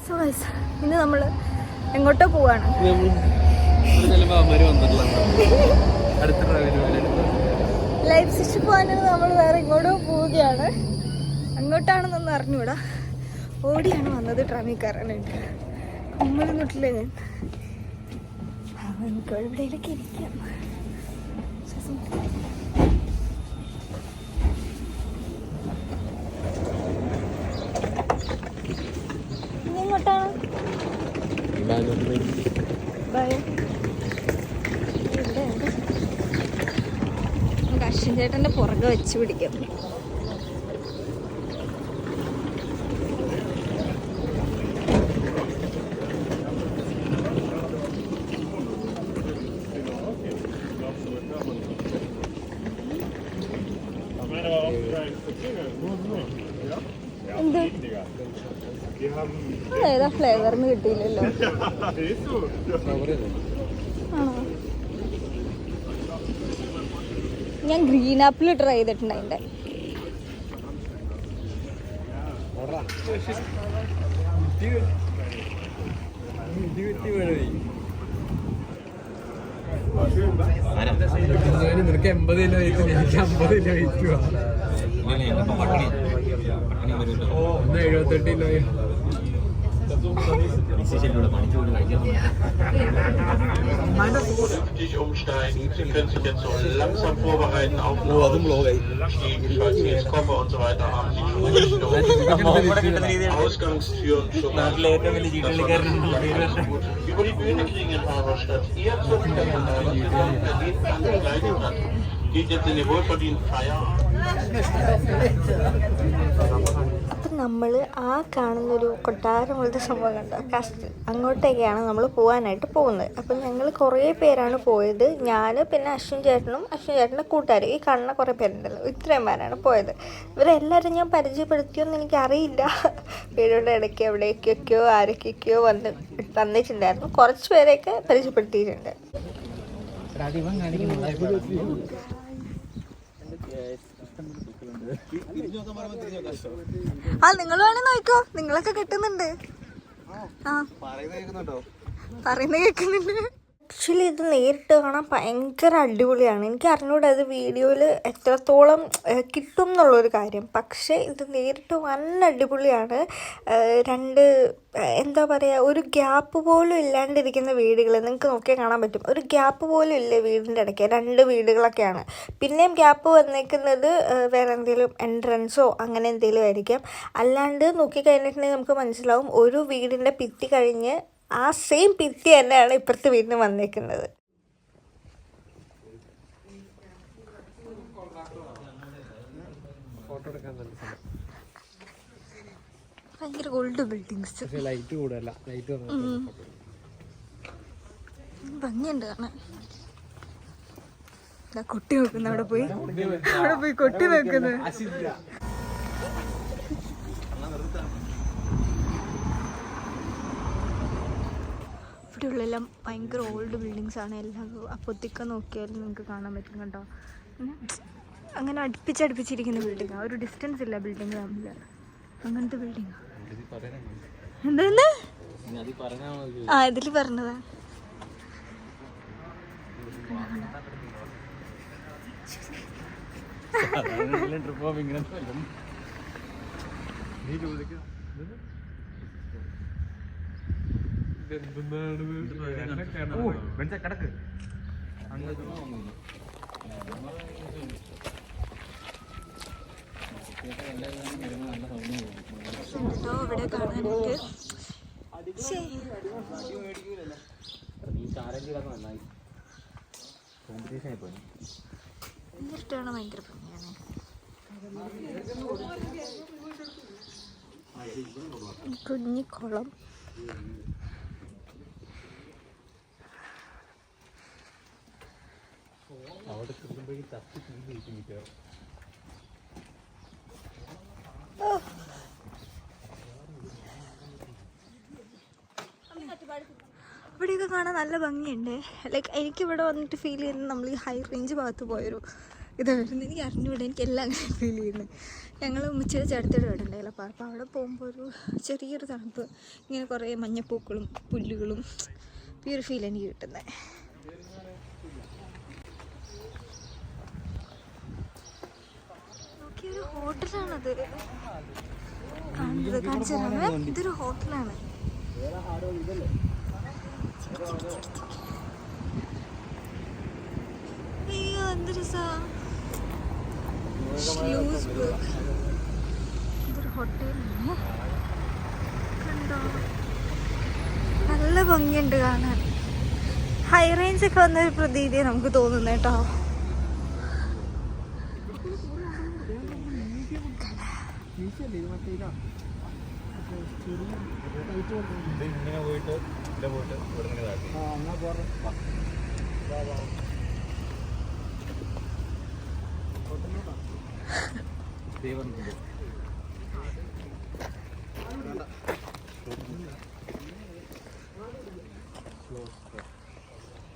So guys, ഇന്ന് നമ്മൾ എങ്ങോട്ടോ പോവാണ്. ലൈഫ് സിസ്റ്റ് പോകാനാണ് നമ്മൾ വേറെ എങ്ങോട്ടോ പോവുകയാണ്. അങ്ങോട്ടാണെന്നൊന്നും അറിഞ്ഞൂടാ. ഓടിയാണ് വന്നത് ട്രാമിൽ കയറാനായിട്ട്. കുമ്മലൊന്നിട്ടില്ലേ ഞാൻ. നമുക്ക് എവിടെയൊക്കെ ഇരിക്കാം. ഇനി എങ്ങോട്ടാണ്? നമുക്ക് അശ്വിൻ ചേട്ടൻ്റെ പുറകെ വെച്ച് പിടിക്കാം. എന്ത് ഏതാ ഫ്ലേവറിന് കിട്ടിയില്ലല്ലോ. ആണോ? ഞാൻ ഗ്രീൻ ആപ്പിൾ ട്രൈ ചെയ്തിട്ടുണ്ട്. അതിൻ്റെ നിനക്ക് 80 കിലോ വെയിറ്റ്, എനിക്ക് 50 kilo weight. 78 kilo. Umsteigen. Sie können sich jetzt so langsam vorbereiten auf den Ausstieg. Falls Sie jetzt Koffer und so weiter haben, Sie schon Richtung Ausgangstüren schon mal. Über die Bühne kriegen in Halberstadt. Ihr Zug, der von der jeden Tag begleitet hat, geht jetzt in den wohlverdienten Feierabend. അപ്പം നമ്മൾ ആ കാണുന്നൊരു കൊട്ടാരം പോലത്തെ സംഭവം കണ്ടോ, cast, അങ്ങോട്ടേക്കാണ് നമ്മൾ പോകാനായിട്ട് പോകുന്നത്. അപ്പം ഞങ്ങൾ കുറേ പേരാണ് പോയത്. ഞാൻ, പിന്നെ അശ്വിൻ ചേട്ടനും അശ്വിൻ ചേട്ടൻ്റെ കൂട്ടുകാർ, ഈ കാണുന്ന കുറേ പേരുണ്ടല്ലോ, ഇത്രയും പേരാണ് പോയത്. ഇവരെല്ലാവരും ഞാൻ പരിചയപ്പെടുത്തിയോന്ന് എനിക്കറിയില്ല. വീടുകളുടെ ഇടയ്ക്ക് എവിടേക്കൊക്കെയോ ആരൊക്കെയൊക്കെയോ വന്നിട്ടുണ്ടായിരുന്നു. കുറച്ച് പേരെയൊക്കെ പരിചയപ്പെടുത്തിയിട്ടുണ്ട്. ആ, നിങ്ങൾ വേണേ നോക്കോ, നിങ്ങളൊക്കെ കിട്ടുന്നുണ്ട്. ആ, പറയുന്നത് കേൾക്കുന്നുണ്ട്. ആക്ച്വലി ഇത് നേരിട്ട് കാണാൻ ഭയങ്കര അടിപൊളിയാണ്. എനിക്ക് അറിഞ്ഞൂടെ അത് വീഡിയോയിൽ എത്രത്തോളം കിട്ടും എന്നുള്ളൊരു കാര്യം. പക്ഷേ ഇത് നേരിട്ട് നല്ല അടിപൊളിയാണ്. എന്താ പറയുക, ഒരു ഗ്യാപ്പ് പോലും ഇല്ലാണ്ടിരിക്കുന്ന വീടുകൾ നിങ്ങൾക്ക് നോക്കിയാൽ കാണാൻ പറ്റും. ഒരു ഗ്യാപ്പ് പോലും ഇല്ല വീടിൻ്റെ ഇടയ്ക്ക്. 2 വീടുകളൊക്കെയാണ്. പിന്നെയും ഗ്യാപ്പ് വന്നേക്കുന്നത് വേറെ എന്തെങ്കിലും എൻട്രൻസോ അങ്ങനെ എന്തെങ്കിലും ആയിരിക്കാം. അല്ലാണ്ട് നോക്കിക്കഴിഞ്ഞിട്ടുണ്ടെങ്കിൽ നമുക്ക് മനസ്സിലാവും ഒരു വീടിൻ്റെ ഭിത്തി കഴിഞ്ഞ് ആ സെയിം ഭിത്തി തന്നെയാണ് ഇപ്പുറത്തെ വീടിന് വന്നേക്കുന്നത്. ഭയങ്കര ഓൾഡ് ബിൽഡിങ്സ്. ഭംഗിയുണ്ട് കാണാൻ. കൊട്ടി നോക്കുന്നു, അവിടെ പോയി കൊട്ടി നോക്കുന്നു. ഇവിടെയുള്ളെല്ലാം ഭയങ്കര ഓൾഡ് ബിൽഡിങ്സ് ആണ്. എല്ലാം അപ്പുറത്തേക്ക് നോക്കിയാലും നിങ്ങൾക്ക് കാണാൻ പറ്റും കേട്ടോ. അങ്ങനെ അടുപ്പിച്ചിരിക്കുന്ന ബിൽഡിങ്ങാണ്. ഒരു ഡിസ്റ്റൻസ് ഇല്ല ബിൽഡിങ് തമ്മിൽ. അങ്ങനത്തെ ബിൽഡിങ്ങാണ്. എന്താ ആ ഇതിൽ പറഞ്ഞതാ. ഇവിടെ കാണാനായിട്ട് നേരിട്ടാണ് ഭയങ്കര ഭംഗിയാണ്. കുഞ്ഞിക്കുളം. ഇവിടെയൊക്കെ കാണാൻ നല്ല ഭംഗിയുണ്ട്. ലൈക്ക് എനിക്കിവിടെ വന്നിട്ട് ഫീൽ ചെയ്യുന്നത് നമ്മൾ ഈ ഹൈ റേഞ്ച് ഭാഗത്ത് പോയൊരു ഇതാ വരുന്നത്. എനിക്ക് അറിഞ്ഞൂടെ, എനിക്കെല്ലാം അങ്ങനെ ഫീൽ ചെയ്യുന്നത്. ഞങ്ങൾ ഉമ്മച്ചിയുടെ ചേട്ടത്തിയുടെ വീടുണ്ടായില്ല, അപ്പോൾ അവിടെ പോകുമ്പോൾ ഒരു ചെറിയൊരു തണുപ്പ്, ഇങ്ങനെ കുറേ മഞ്ഞപ്പൂക്കളും പുല്ലുകളും, ഈ ഒരു ഫീൽ എനിക്ക് കിട്ടുന്നത്. നോക്കിയൊരു ഹോട്ടലാണത് കാണുന്നത്, കാണിച്ചു തരാമേ. ഇതൊരു ഹോട്ടലാണ്. അയ്യോ എന്ത് രസാ. ഇതൊരു ഹോട്ടലാണ്, കണ്ടോ, നല്ല ഭംഗിയുണ്ട് കാണാൻ. ഹൈ റേഞ്ച് ഒക്കെ വന്നൊരു പ്രതീതി നമുക്ക് തോന്നുന്നു കേട്ടോ.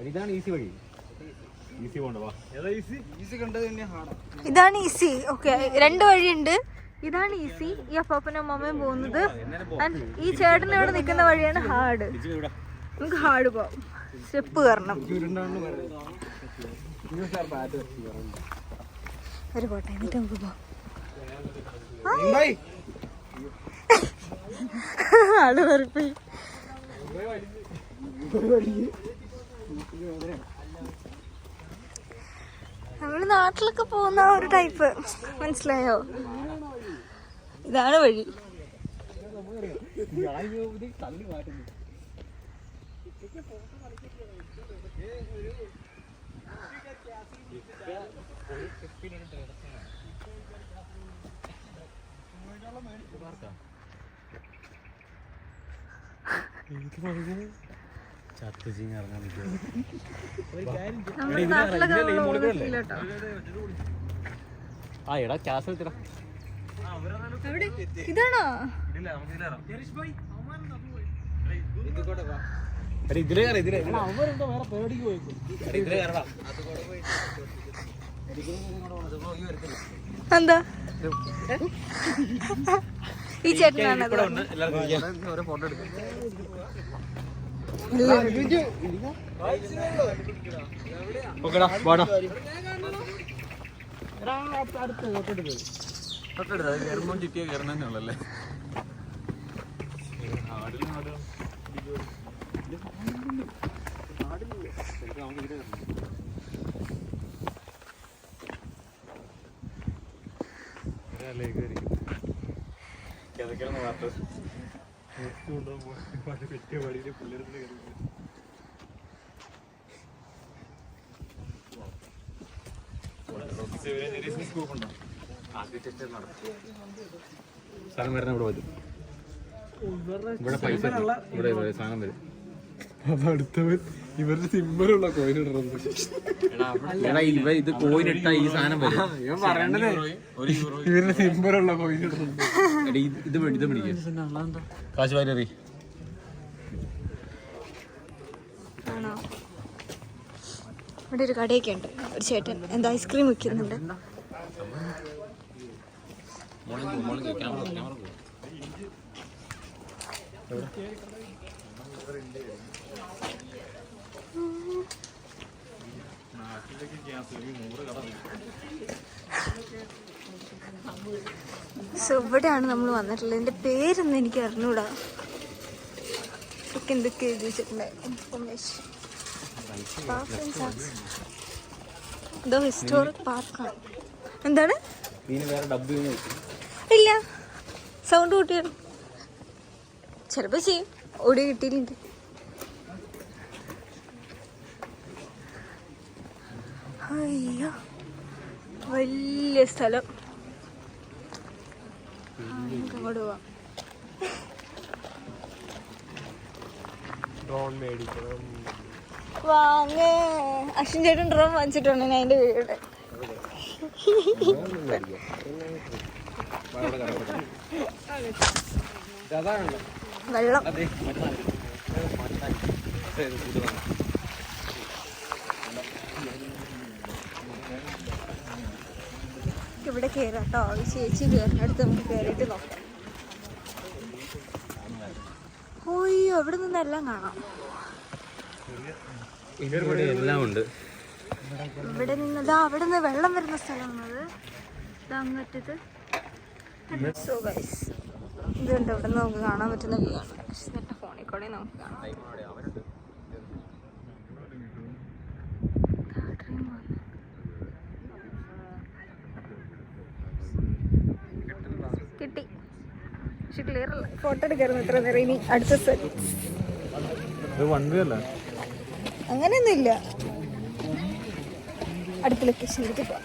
ഇതാണ് ഈസി വഴി. ഈസി പോണ്ടവാ. ഈസി കണ്ടത് തന്നെ ഹാർഡ്. ഇതാണ് ഈസി. ഓക്കെ, 2 വഴിയുണ്ട്. ഇതാണ് ഈസി, ഈ അപ്പാപ്പനും അമ്മയും പോകുന്നത്. ഈ ചേട്ടൻ ഇവിടെ നിൽക്കുന്ന വഴിയാണ് ഹാർഡ്. നമുക്ക് ഹാർഡ് പോവാം, സ്റ്റെപ്പ് കയറണം. ഒരു പോട്ടെ, എന്നിട്ട് നമുക്ക് പോവാം. ആള് വെറുപ്പോയി. നമ്മള് നാട്ടിലൊക്കെ പോകുന്ന ഒരു ടൈപ്പ്, മനസ്സിലായോ? ഇതാണ് വഴി. ഇതാണോ? എന്താ ഈ ചേട്ടനാണ്? സാധനം വരുന്ന ഇവിടെ വരും. ഇവിടെ പൈസ ഇവിടെ സാധനം വരും. അതടുത്തവൻ ഇവരുടെ സിമ്പലുള്ള കോയിൻ ഇടുന്നത്. ഇത് കോയിൻ ഇട്ടാ ഈ സാധനം വരും. ഇവൻ പറയണ്ടേ ഇവരുടെ സിമ്പലുള്ള കോയിൻ ഇടുന്നത്. ഇത് പിടിക്കുക, കാശ് വാരി. ഇവിടെ ഒരു കടയൊക്കെ ഉണ്ട്. ഒരു ചേട്ടൻ എന്താ ഐസ്ക്രീം വിൽക്കുന്നുണ്ട്. സോ ഇവിടെയാണ് നമ്മൾ വന്നിട്ടുള്ളത്. എൻ്റെ പേരൊന്നും എനിക്ക് അറിഞ്ഞൂടാ. എന്തൊക്കെ എഴുതി വെച്ചിട്ടുണ്ട് ഇൻഫർമേഷൻ. ഇതോ ഹിസ്റ്റോറിക് പാർക്കാണ്. എന്താണ്? ഇല്ല, സൗണ്ട് കൂട്ടിയാണ്. ചിലപ്പോൾ ചെയ്യും. ഓടി കിട്ടിയിട്ടുണ്ട്. അയ്യോ വലിയ സ്ഥലം. അങ്ങോട്ട് പോവാം. വാങ്ങേ, അശ്വിൻ ചേട്ടൻ ഡ്രോൺ വാങ്ങിച്ചിട്ടുണ്ട്. ഞാൻ അതിന്റെ വീട് വെള്ളം. ഇവിടെ കയറാം കേട്ടോ. ഈ ചേച്ചി കയറിനടുത്ത് നമുക്ക് കയറിയിട്ട് നോക്കാം. ഓയ്യോ, അവിടെ നിന്നെല്ലാം കാണാം. എല്ലാം ഉണ്ട്. ഇവിടെ നിന്ന് അവിടെ നിന്ന് വെള്ളം വരുന്ന സ്ഥലമാണത്. അങ്ങറ്റത്ത് സോ ഗൈസ് ഇതുണ്ട്. ഇവിടെ നിന്ന് നമുക്ക് കാണാൻ പറ്റുന്ന വ്യൂ ആണ്. എന്നിട്ട് ഫോണിൽ കൂടെ നമുക്ക് കാണാം. കിട്ടി, പക്ഷെ ക്ലിയർ അല്ല. ഫോട്ടോ എടുക്കായിരുന്നു ഇത്ര നേരം. ഇനി അടുത്ത അങ്ങനെയൊന്നും ഇല്ല. അടുത്ത ലൊക്കേഷനിലേക്ക് പോവാം.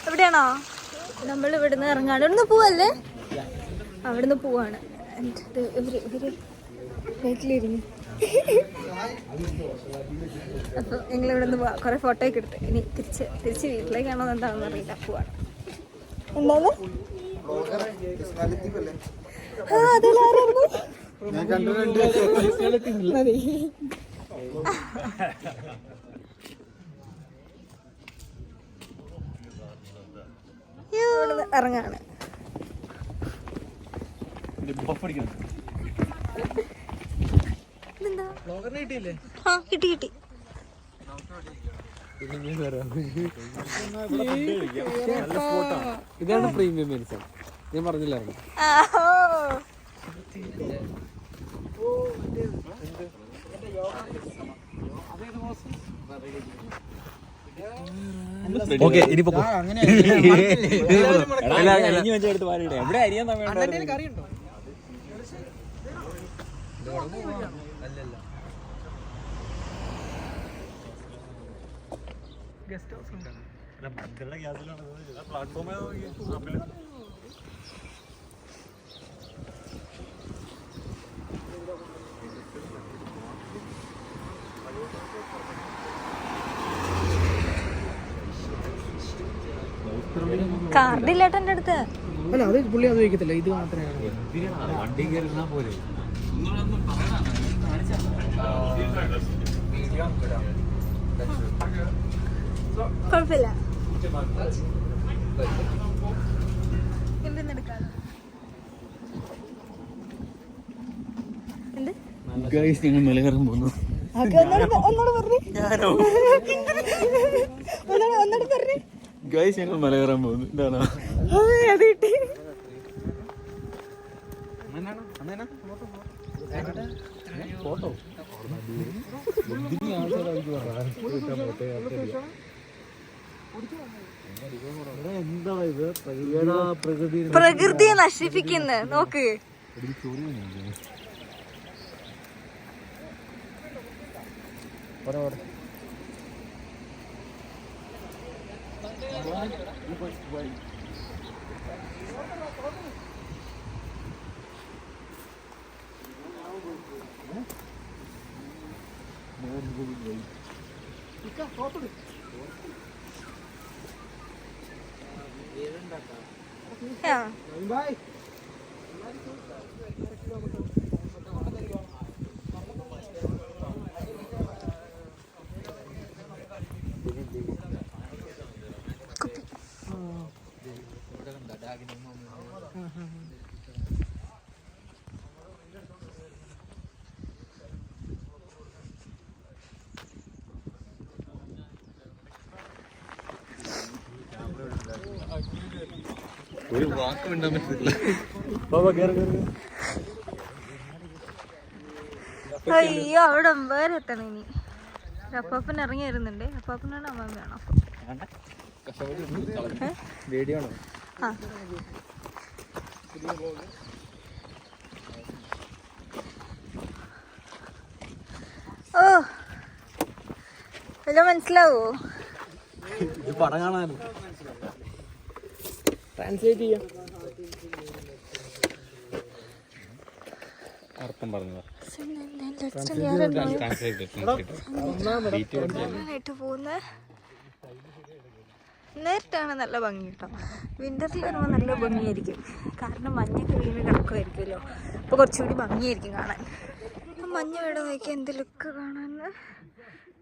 എവിടെയാണോ നമ്മൾ ഇവിടുന്ന് ഇറങ്ങാണ്ട് ഇവിടുന്ന് പോവല്ലേ? അവിടുന്ന് പോവാണ്. ഇവര് വീട്ടിലിരുന്നു. അപ്പോൾ ഞങ്ങൾ ഇവിടെ നിന്ന് കുറേ ഫോട്ടോ ഒക്കെ എടുത്ത് ഇനി തിരിച്ച് വീട്ടിലേക്കാണോ എന്താണെന്ന് അറിയില്ല. പോവാണ്. എന്താണ് ഇറങ്ങാണ്. കിട്ടി കിട്ടി. ഇതാണ് പ്രീമിയം മെഡിസിൻ. ഞാൻ പറഞ്ഞില്ലായിരുന്നു. ഓക്കെ ഇനി പൊക്കോ. എവിടെ അരിയാൻ കാർഡില്ലാട്ടോ എൻ്റെ അടുത്ത്. അല്ല അത് പുള്ളി അത് വയ്ക്കത്തില്ല. ഇത് മാത്രമേ വണ്ടി കയറുന്ന പോലെ. കുഴപ്പമില്ല. എന്തെടുക്കാം. എന്ത് ഞങ്ങൾ മേലെ കയറാൻ പോകുന്നു. ഗൈസ് ഞങ്ങൾ മല കയറാൻ പോകുന്നു. എന്താണോ ഫോട്ടോ പ്രകൃതിയെ നശിപ്പിക്കുന്ന നോക്ക്. ഒരു വാക്ക് മിണ്ടാൻ പറ്റത്തില്ല. അയ്യോ, അവിടെ വരെ എത്തണം ഇനി. അപ്പാപ്പൻ ഇറങ്ങി വരുന്നുണ്ട്. അപ്പാപ്പനാണ് അമ്മ വേണം. ആ ഓ വല്ല മനസ്സിലാവോ? പടം കാണാനോ ട്രാൻസ്ലേറ്റ് ചെയ്യാം. അർത്ഥം പറഞ്ഞു പോകുന്ന നേരിട്ടാണ് നല്ല ഭംഗി കേട്ടോ. വിന്ററിൽ വരുമ്പോൾ നല്ല ഭംഗിയായിരിക്കും. കാരണം മഞ്ഞൊക്കെ വീണ് കിടക്കുമായിരിക്കുമല്ലോ. അപ്പോൾ കുറച്ചുകൂടി ഭംഗിയായിരിക്കും കാണാൻ. അപ്പം മഞ്ഞ് വീട് നോക്കിയാൽ എന്ത് ലുക്ക് കാണാൻ.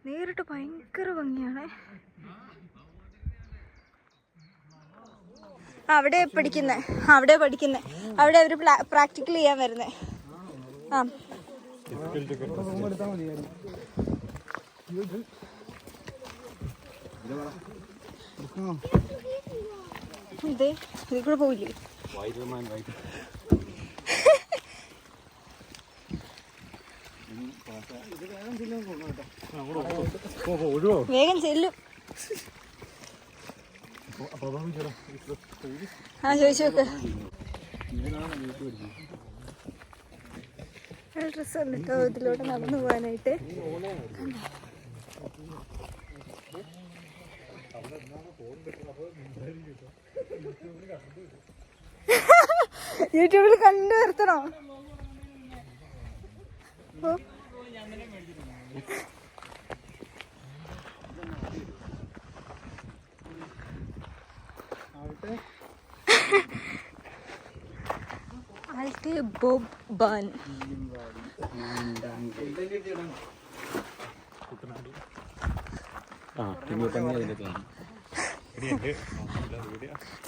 നേരിട്ട് ഭയങ്കര ഭംഗിയാണ്. അവിടെ പഠിക്കുന്നേ അവിടെ അവർ പ്രാക്ടിക്കൽ ചെയ്യാൻ വരുന്നേ. ആ ഇതേ ഇതിൽ കൂടെ പോയില്ലേ? വേഗം ചെല്ലും. ആ ചോദിച്ചു നോക്ക്. ഡ്രസ്സ് വന്നിട്ടോ ഇതിലൂടെ നടന്നു പോകാനായിട്ട്. യൂട്യൂബിൽ കണ്ടു വരുത്തണോ? Alt Bob bun.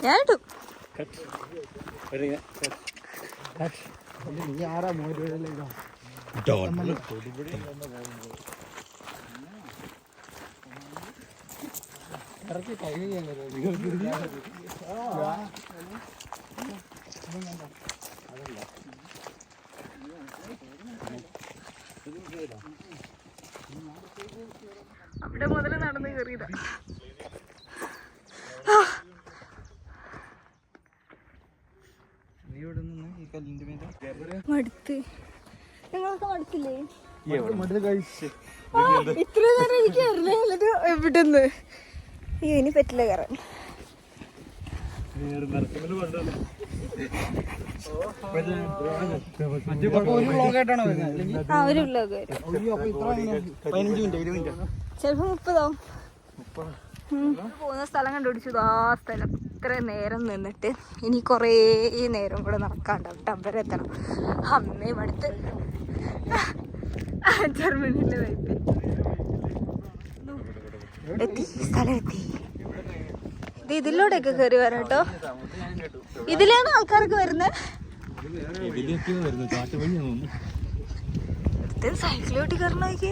ഞാൻ ഇട്ടു. നീ ആരാ മോരുവെല്ലാം ഇറക്കി കൈ അവിടെ മുതൽ നടന്ന് കയറിയതാ. മടുത്ത്. നിങ്ങളൊക്കെ മടുത്തില്ലേ? ഇത്ര നേരം എനിക്ക് അറിയില്ല എവിടെന്ന്. അയ്യോ ഇനി പറ്റില്ല കയറാൻ. ആ ഒരു വ്ലോഗ് വരും. ചിലപ്പോ 30 ആവും. പോകുന്ന സ്ഥലം കണ്ടുപിടിച്ചു. ആ സ്ഥലം ഇത്ര നേരം നിന്നിട്ട് ഇനി കുറേ നേരം കൂടെ നടക്കാണ്ടാവും. ടവരെ എത്തണം. അമ്മേ മടുത്ത്. ജർമ്മനിയിലെ വൈപ്പ് എത്തി. സ്ഥലം എത്തി. ഇത് ഇതിലൂടെയൊക്കെ കയറി വരാം കേട്ടോ. ഇതിലാണ് ആൾക്കാരൊക്കെ വരുന്നത്. സൈക്കിളോട്ട് കയറണോക്ക്.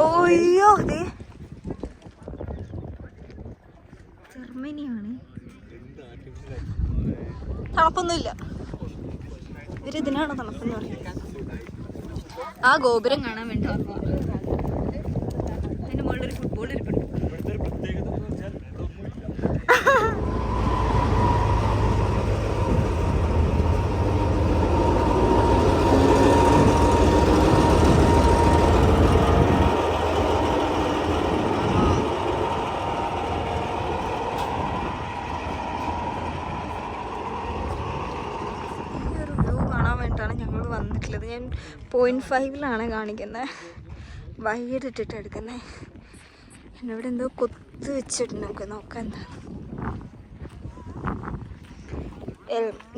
ഓയ്യോ അതെ ജർമ്മനിയാണ്. തണുപ്പൊന്നുമില്ല. ഇവരിതിനാണോ തണുപ്പെന്ന് പറയുന്നത്? ആ ഗോപുരം കാണാൻ വേണ്ടി അതിന്റെ മുകളിൽ ഒരു ഫുട്ബോൾ ഇരിപ്പുണ്ട്. ഞങ്ങൾ വന്നിട്ടുള്ളത്. ഞാൻ 0.5 കാണിക്കുന്നത്. വൈകിട്ടിട്ട് എടുക്കുന്നത്. എന്നോട് എന്തോ കൊത്ത് വെച്ചിട്ടുണ്ട്. നമുക്ക് നോക്കാം എന്താ.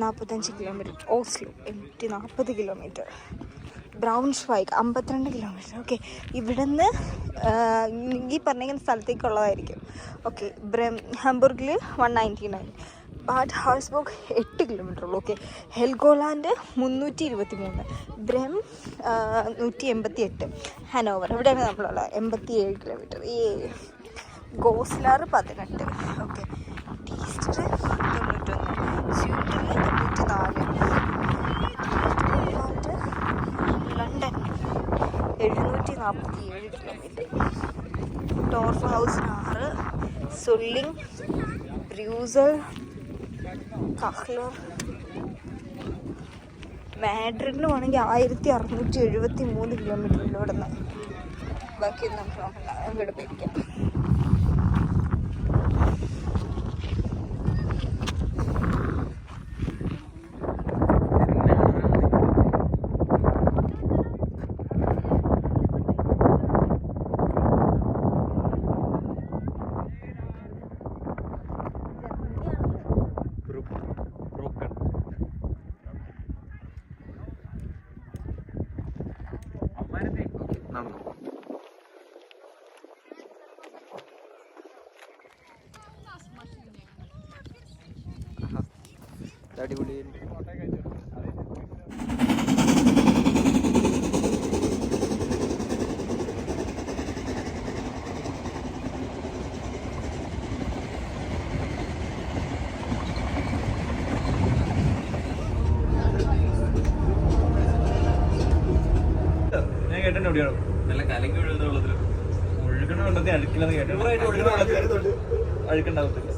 45 kilometre. Oslo 40 kilometre. Braunschweig 52 kilometre. Okay, ഇവിടുന്ന് ഈ പറഞ്ഞിരിക്കുന്ന സ്ഥലത്തേക്കുള്ളതായിരിക്കും. ഓക്കെ, ഹാംബുർഗിൽ 199. ബാഡ് ഹാഴ്സ്ബർഗ് 8 കിലോമീറ്റർ ഉള്ളൂ. Okay, Helgoland 323. ബ്രെം 188. ഹനോവർ ഇവിടെയാണ് നമ്മളുള്ളത് 87 കിലോമീറ്റർ. ഈ ഗോസ്ലാർ 18. ഓക്കെ, ടീസ്റ്റർ 91. Sweden 94. London 747 kilometre. Torfhaus 6. സുള്ളിങ്, ബ്രൂസൽ, കഹ്ലർ. മാഡ്രിഡിന് വേണമെങ്കിൽ 1673 കിലോമീറ്റർ ഇവിടെ നിന്ന്. ബാക്കിയൊന്നും നമുക്ക് നോക്കണ്ട, ഇവിടെ പോയിരിക്കാം. അടിപൊളിയായിരിക്കും. ഞാൻ കേട്ടോ എവിടെയാണോ നല്ല കലങ്കി ഒഴുകുന്ന വെള്ളത്തിൽ ഒഴുകണ വെള്ളത്തിൽ അഴുക്കില്ലെന്ന് കേട്ടോ അഴുക്കുണ്ടാവത്തില്ല.